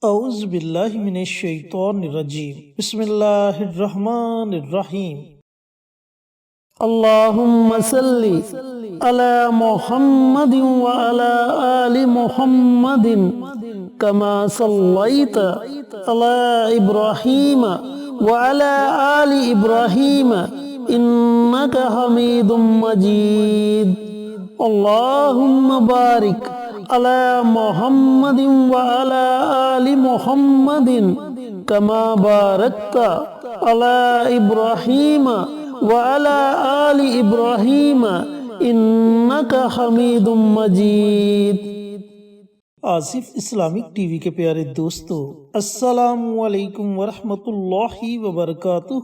اعوذ باللہ من الشیطان الرجیم بسم اللہ الرحمن الرحیم اللہم صلی علی محمد وعلی آل محمد کما صلیت علی ابراہیم وعلی آل ابراہیم انکا حمید مجید اللہم بارک علی محمد وعلی آل محمد کما بارکت علی ابراہیم وعلی آل ابراہیم انکا حمید مجید۔ آصف اسلامک ٹی وی کے پیارے دوستو، السلام علیکم ورحمۃ اللہ وبرکاتہ۔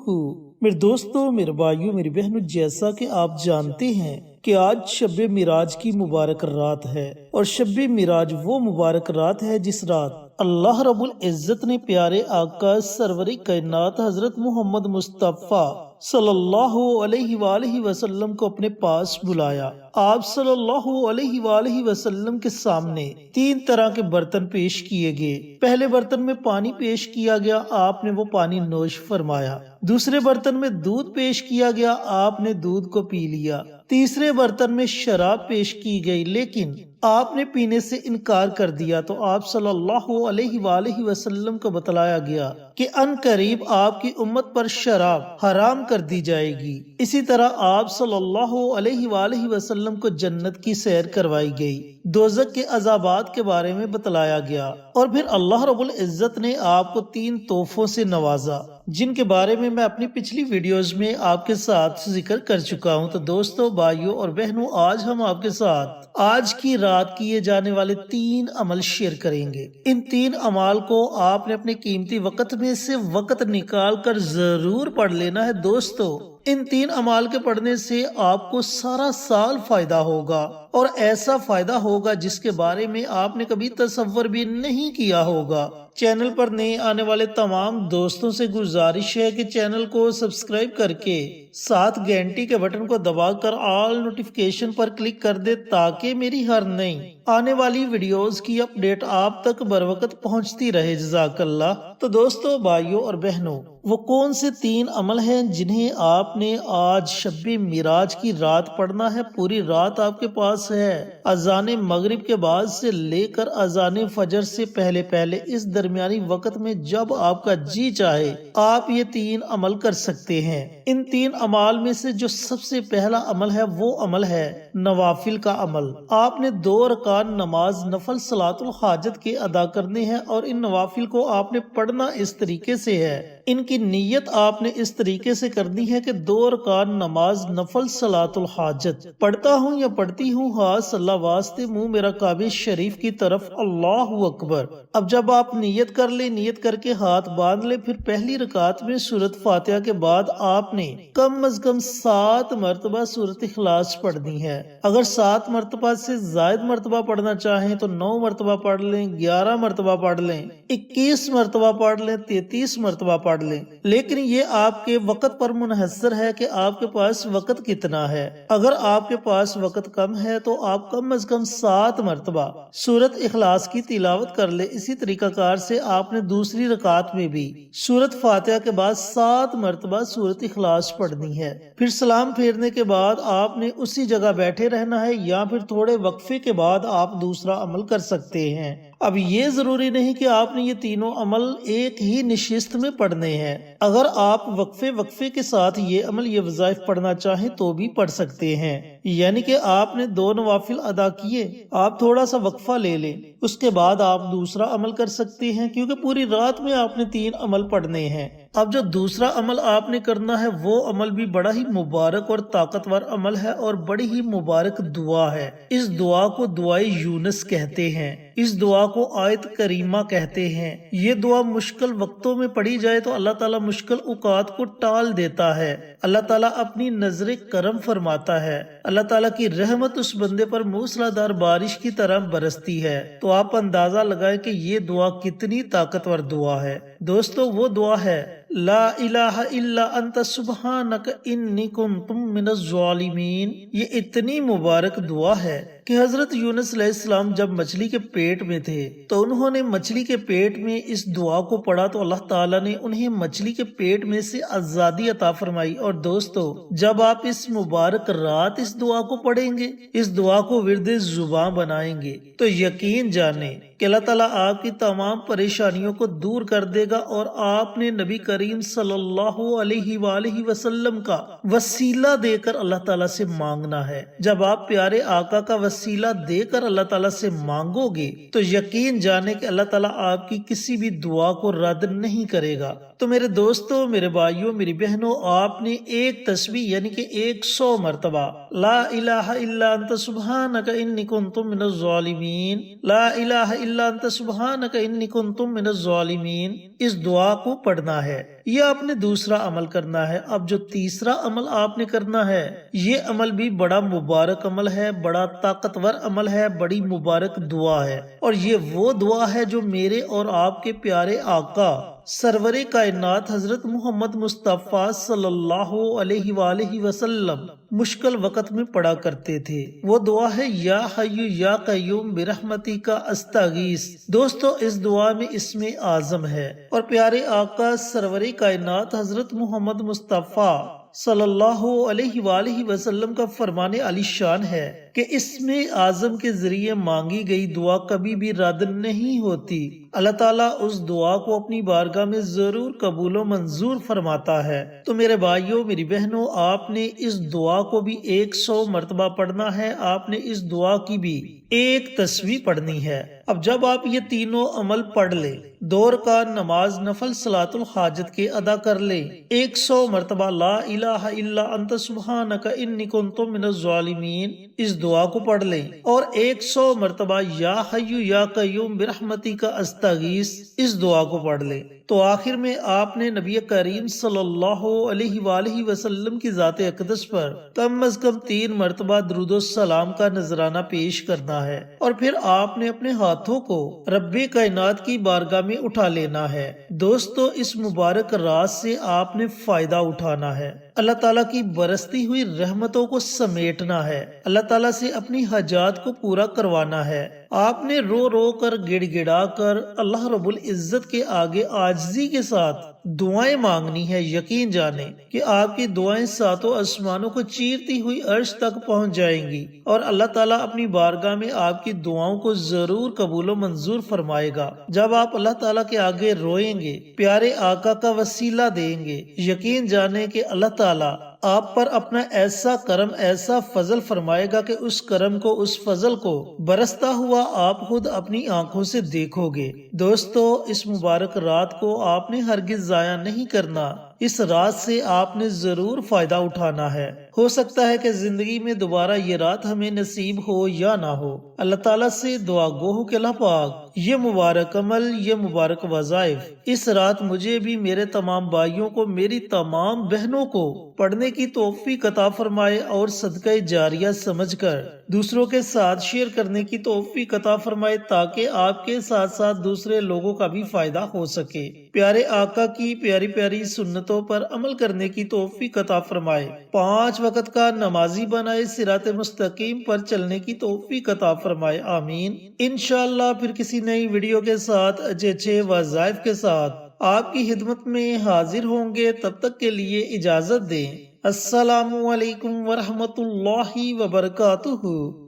میرے دوستو، میرے بھائیو، میری بہنوں، جیسا کہ آپ جانتے ہیں کہ آج شب معراج کی مبارک رات ہے، اور شب معراج وہ مبارک رات ہے جس رات اللہ رب العزت نے پیارے آقا سرور کائنات حضرت محمد مصطفیٰ صلی اللہ علیہ وآلہ وسلم کو اپنے پاس بلایا۔ آپ صلی اللہ علیہ وآلہ وسلم کے سامنے تین طرح کے برتن پیش کیے گئے۔ پہلے برتن میں پانی پیش کیا گیا، آپ نے وہ پانی نوش فرمایا۔ دوسرے برتن میں دودھ پیش کیا گیا، آپ نے دودھ کو پی لیا۔ تیسرے برتن میں شراب پیش کی گئی، لیکن آپ نے پینے سے انکار کر دیا، تو آپ صلی اللہ علیہ وآلہ وسلم کو بتلایا گیا کہ ان قریب آپ کی امت پر شراب حرام کر دی جائے گی۔ اسی طرح آپ صلی اللہ علیہ وآلہ وسلم کو جنت کی سیر کروائی گئی، دوزخ کے عذابات کے بارے میں بتلایا گیا، اور پھر اللہ رب العزت نے آپ کو تین تحفوں سے نوازا، جن کے بارے میں اپنی پچھلی ویڈیوز میں آپ کے ساتھ ذکر کر چکا ہوں۔ تو دوستو، بھائیوں اور بہنوں، آج ہم آپ کے ساتھ آج کی رات کیے جانے والے تین عمل شیئر کریں گے۔ ان تین اعمال کو آپ نے اپنے قیمتی وقت میں سے وقت نکال کر ضرور پڑھ لینا ہے۔ دوستو، ان تین اعمال کے پڑھنے سے آپ کو سارا سال فائدہ ہوگا، اور ایسا فائدہ ہوگا جس کے بارے میں آپ نے کبھی تصور بھی نہیں کیا ہوگا۔ چینل پر نئے آنے والے تمام دوستوں سے گزارش ہے کہ چینل کو سبسکرائب کر کے ساتھ گھنٹی کے بٹن کو دبا کر آل نوٹیفیکیشن پر کلک کر دے، تاکہ میری ہر نئی آنے والی ویڈیوز کی اپڈیٹ آپ تک بروقت پہنچتی رہے۔ جزاک اللہ۔ تو دوستو، بھائیوں اور بہنوں، وہ کون سے تین عمل ہیں جنہیں آپ نے آج شب معراج کی رات پڑھنا ہے؟ پوری رات آپ کے پاس ہے، اذان مغرب کے بعد سے لے کر اذان فجر سے پہلے پہلے، اس درمیانی وقت میں جب آپ کا جی چاہے آپ یہ تین عمل کر سکتے ہیں۔ ان تین عمال میں سے جو سب سے پہلا عمل ہے وہ عمل ہے نوافل کا عمل۔ آپ نے 2 رکعت نماز نفل صلاۃ الحاجت کے ادا کرنے ہیں، اور ان نوافل کو آپ نے پڑھنا اس طریقے سے ہے، ان کی نیت آپ نے اس طریقے سے کرنی ہے کہ 2 رکعت نماز نفل صلاۃ الحاجت پڑھتا ہوں یا پڑھتی ہوں، ہاتھ اللہ واسطے، منہ میرا کعبہ شریف کی طرف، اللہ اکبر۔ اب جب آپ نیت کر لیں، نیت کر کے ہاتھ باندھ لیں، پھر پہلی رکعت میں سورۃ فاتحہ کے بعد آپ نے کم از کم 7 مرتبہ سورۃ اخلاص پڑھنی ہے۔ اگر 7 مرتبہ سے زائد مرتبہ پڑھنا چاہیں تو 9 مرتبہ پڑھ لیں، 11 مرتبہ پڑھ لیں، 21 مرتبہ پڑھ لیں، 33 مرتبہ پڑھ لیں، لیکن یہ آپ کے وقت پر منحصر ہے کہ آپ کے پاس وقت کتنا ہے۔ اگر آپ کے پاس وقت کم ہے تو آپ کم از کم 7 مرتبہ سورۃ اخلاص کی تلاوت کر لیں۔ اسی طریقہ کار سے آپ نے دوسری رکعت میں بھی سورۃ فاتحہ کے بعد 7 مرتبہ سورۃ اخلاص پڑھنی ہے۔ پھر سلام پھیرنے کے بعد آپ نے اسی جگہ بیٹھے رہنا ہے، یا پھر تھوڑے وقفے کے بعد آپ دوسرا عمل کر سکتے ہیں۔ اب یہ ضروری نہیں کہ آپ نے یہ تینوں عمل ایک ہی نشست میں پڑھنے ہیں۔ اگر آپ وقفے کے ساتھ یہ عمل، یہ وظائف پڑھنا چاہیں تو بھی پڑھ سکتے ہیں۔ یعنی کہ آپ نے 2 نوافل ادا کیے، آپ تھوڑا سا وقفہ لے لیں، اس کے بعد آپ دوسرا عمل کر سکتے ہیں، کیونکہ پوری رات میں آپ نے 3 عمل پڑھنے ہیں۔ اب جو دوسرا عمل آپ نے کرنا ہے وہ عمل بھی بڑا ہی مبارک اور طاقتور عمل ہے، اور بڑی ہی مبارک دعا ہے۔ اس دعا کو دعائے یونس کہتے ہیں، اس دعا کو آیت کریمہ کہتے ہیں۔ یہ دعا مشکل وقتوں میں پڑھی جائے تو اللہ تعالیٰ مشکل اوقات کو ٹال دیتا ہے، اللہ تعالیٰ اپنی نظر کرم فرماتا ہے، اللہ تعالیٰ کی رحمت اس بندے پر موسلا دھار بارش کی طرح برستی ہے۔ تو آپ اندازہ لگائیں کہ یہ دعا کتنی طاقتور دعا ہے۔ دوستو، وہ دعا ہے لا الہ الا انت سبحانک انی کنت من الظالمین۔ یہ اتنی مبارک دعا ہے کہ حضرت یونس علیہ السلام جب مچھلی کے پیٹ میں تھے تو انہوں نے مچھلی کے پیٹ میں اس دعا کو پڑھا تو اللہ تعالیٰ نے انہیں مچھلی کے پیٹ میں سے آزادی عطا فرمائی۔ اور دوستو، جب آپ اس مبارک رات اس دعا کو پڑھیں گے، اس دعا کو ورد زبان بنائیں گے، تو یقین جانیں کہ اللہ تعالیٰ آپ کی تمام پریشانیوں کو دور کر دے گا۔ اور آپ نے نبی کریم صلی اللہ علیہ وآلہ وسلم کا وسیلہ دے کر اللہ تعالیٰ سے مانگنا ہے۔ جب آپ پیارے آقا کا وسیلہ دے کر اللہ تعالیٰ سے مانگو گے تو یقین جانے کہ اللہ تعالیٰ آپ کی کسی بھی دعا کو رد نہیں کرے گا۔ تو میرے دوستو، میرے بھائیوں، میری بہنوں، آپ نے ایک تسبیح یعنی کہ 100 مرتبہ لا الہ الا انت سبحانک انی کنت من الظالمین، لا الہ الا انت سبحانک انی کنت من الظالمین، اس دعا کو پڑھنا ہے۔ یہ آپ نے دوسرا عمل کرنا ہے۔ اب جو تیسرا عمل آپ نے کرنا ہے، یہ عمل بھی بڑا مبارک عمل ہے، بڑا طاقتور عمل ہے، بڑی مبارک دعا ہے، اور یہ وہ دعا ہے جو میرے اور آپ کے پیارے آقا سرور کائنات حضرت محمد مصطفیٰ صلی اللہ علیہ وآلہ وسلم مشکل وقت میں پڑھا کرتے تھے۔ وہ دعا ہے یا حی یا قیوم برحمتک استغیث۔ دوستو، اس دعا میں اسم اعظم ہے، اور پیارے آقا سرور کائنات حضرت محمد مصطفیٰ صلی اللہ علیہ وآلہ وسلم کا فرمان علی شان ہے کہ اسم اعظم کے ذریعے مانگی گئی دعا کبھی بھی رد نہیں ہوتی۔ اللہ تعالیٰ اس دعا کو اپنی بارگاہ میں ضرور قبول و منظور فرماتا ہے۔ تو میرے بھائیوں، میری بہنوں، آپ نے اس دعا کو بھی 100 مرتبہ پڑھنا ہے۔ آپ نے اس دعا کی بھی ایک تسبیح پڑھنی ہے۔ اب جب آپ یہ تینوں عمل پڑھ لیں، 2 رکعت نماز نفل صلاۃ الحاجت کے ادا کر لیں، 100 مرتبہ لا الہ الا انت سبحانک انی کنت من الظالمین اس دعا کو پڑھ لیں، اور 100 مرتبہ یا حی یا قیوم برحمتک استغیث اس دعا کو پڑھ لیں، تو آخر میں آپ نے نبی کریم صلی اللہ علیہ وآلہ وسلم کی ذات اقدس پر کم از کم 3 مرتبہ درود و سلام کا نذرانہ پیش کرنا ہے، اور پھر آپ نے اپنے ہاتھوں کو رب کائنات کی بارگاہ میں اٹھا لینا ہے۔ دوستو، اس مبارک رات سے آپ نے فائدہ اٹھانا ہے، اللہ تعالیٰ کی برستی ہوئی رحمتوں کو سمیٹنا ہے، اللہ تعالیٰ سے اپنی حاجات کو پورا کروانا ہے۔ آپ نے رو رو کر گڑ گڑا کر اللہ رب العزت کے آگے عاجزی کے ساتھ دعائیں مانگنی ہے۔ یقین جانیں کہ آپ کی دعائیں 7 آسمانوں کو چیرتی ہوئی عرش تک پہنچ جائیں گی، اور اللہ تعالیٰ اپنی بارگاہ میں آپ کی دعاؤں کو ضرور قبول و منظور فرمائے گا۔ جب آپ اللہ تعالیٰ کے آگے روئیں گے، پیارے آقا کا وسیلہ دیں گے، یقین جانیں کہ اللہ تعالیٰ آپ پر اپنا ایسا کرم، ایسا فضل فرمائے گا کہ اس کرم کو، اس فضل کو برستا ہوا آپ خود اپنی آنکھوں سے دیکھو گے۔ دوستو، اس مبارک رات کو آپ نے ہرگز ضائع نہیں کرنا۔ اس رات سے آپ نے ضرور فائدہ اٹھانا ہے۔ ہو سکتا ہے کہ زندگی میں دوبارہ یہ رات ہمیں نصیب ہو یا نہ ہو۔ اللہ تعالیٰ سے دعا گو ہوں کہ اللہ پاک یہ مبارک عمل، یہ مبارک وظائف اس رات مجھے بھی، میرے تمام بھائیوں کو، میری تمام بہنوں کو پڑھنے کی توفیق عطا فرمائے، اور صدقہ جاریہ سمجھ کر دوسروں کے ساتھ شیئر کرنے کی توفیق عطا فرمائے، تاکہ آپ کے ساتھ ساتھ دوسرے لوگوں کا بھی فائدہ ہو سکے۔ پیارے آقا کی پیاری پیاری سنتوں پر عمل کرنے کی توفیق عطا فرمائے، 5 وقت کا نمازی بنائے، صراط مستقیم پر چلنے کی توفیق عطا فرمائے، آمین۔ انشاءاللہ پھر کسی نئی ویڈیو کے ساتھ اچھے وظائف کے ساتھ آپ کی خدمت میں حاضر ہوں گے۔ تب تک کے لیے اجازت دیں۔ السلام علیکم ورحمۃ اللہ وبرکاتہ۔